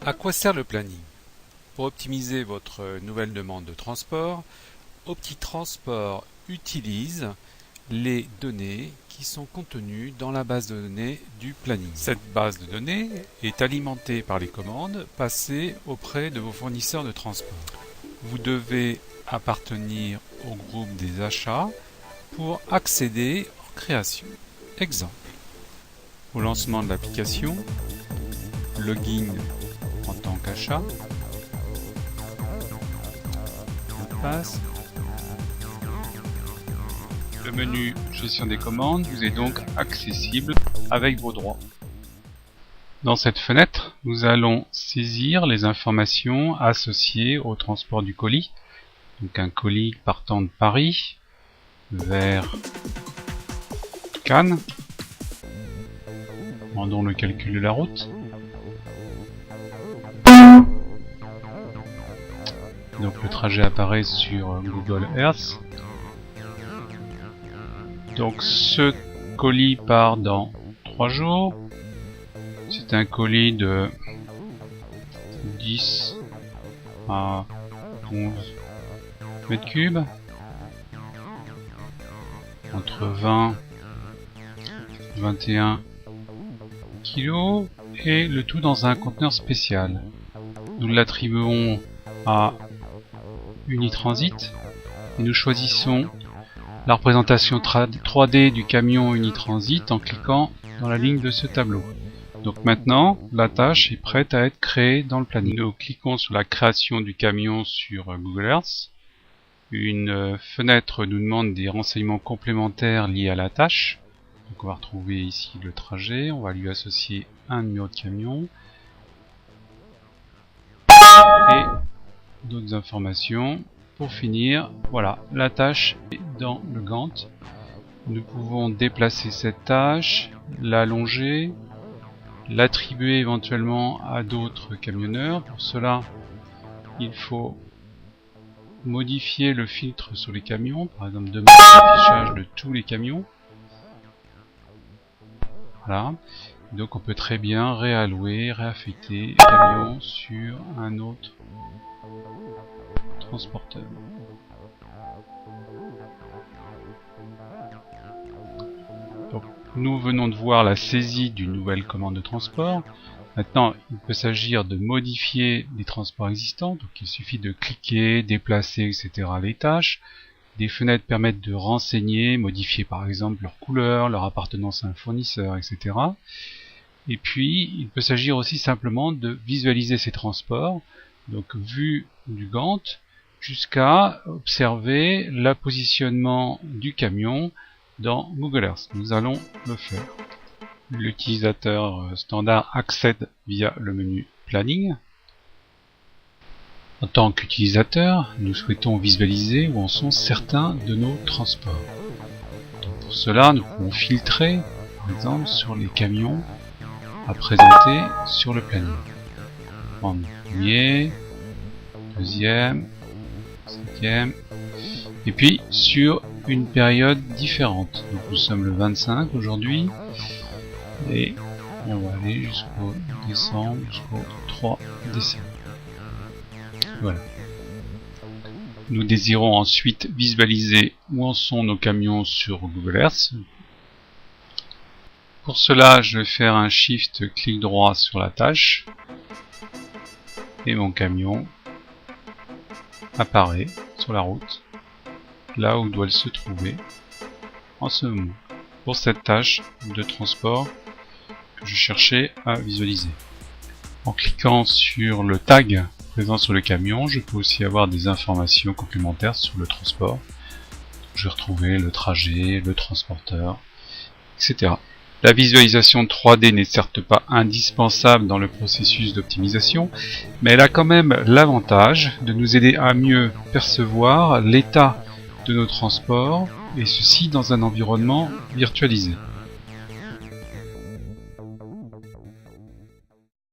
À quoi sert le planning? Pour optimiser votre nouvelle demande de transport, OptiTransport utilise les données qui sont contenues dans la base de données du planning. Cette base de données est alimentée par les commandes passées auprès de vos fournisseurs de transport. Vous devez appartenir au groupe des achats pour accéder aux créations. Exemple. Au lancement de l'application, login en tant qu'achat, mot de passe. Le menu gestion des commandes vous est donc accessible avec vos droits. Dans cette fenêtre, nous allons saisir les informations associées au transport du colis. Donc un colis partant de Paris vers Cannes. Rendons le calcul de la route. Donc le trajet apparaît sur Google Earth. Donc ce colis part dans 3 jours. C'est un colis de 10 à 11 mètres cubes. Entre 20 et 21 kilos. Et le tout dans un conteneur spécial. Nous l'attribuons à Unitransit et nous choisissons la représentation 3D du camion Unitransit en cliquant dans la ligne de ce tableau. Donc maintenant, la tâche est prête à être créée dans le planning. Nous cliquons sur la création du camion sur Google Earth. Une fenêtre nous demande des renseignements complémentaires liés à la tâche. Donc on va retrouver ici le trajet, on va lui associer un numéro de camion et d'autres informations. Pour finir, voilà, la tâche est dans le Gantt. Nous pouvons déplacer cette tâche, l'allonger, l'attribuer éventuellement à d'autres camionneurs. Pour cela, il faut modifier le filtre sur les camions, par exemple demander l'affichage de tous les camions. Voilà. Donc on peut très bien réallouer, réaffecter les camions sur un autre transporteur. Donc, nous venons de voir la saisie d'une nouvelle commande de transport. Maintenant, il peut s'agir de modifier les transports existants. Donc, il suffit de cliquer, déplacer, etc. les tâches. Des fenêtres permettent de renseigner, modifier par exemple leur couleur, leur appartenance à un fournisseur, etc. Et puis, il peut s'agir aussi simplement de visualiser ces transports. Donc, vue du Gantt, jusqu'à observer le positionnement du camion dans Google Earth. Nous allons le faire. L'utilisateur standard accède via le menu Planning. En tant qu'utilisateur, nous souhaitons visualiser où en sont certains de nos transports. Donc pour cela, nous pouvons filtrer, par exemple, sur les camions à présenter sur le planning. Prendre le premier, deuxième, cinquième, et puis sur une période différente. Donc nous sommes le 25 aujourd'hui, et on va aller jusqu'au décembre, jusqu'au 3 décembre. Voilà. Nous désirons ensuite visualiser où en sont nos camions sur Google Earth. Pour cela, je vais faire un Shift clic droit sur la tâche et mon camion apparaît sur la route, là où doit se trouver en ce moment, pour cette tâche de transport que je cherchais à visualiser. En cliquant sur le tag présent sur le camion, je peux aussi avoir des informations complémentaires sur le transport. Je vais retrouver le trajet, le transporteur, etc. La visualisation 3D n'est certes pas indispensable dans le processus d'optimisation, mais elle a quand même l'avantage de nous aider à mieux percevoir l'état de nos transports, et ceci dans un environnement virtualisé.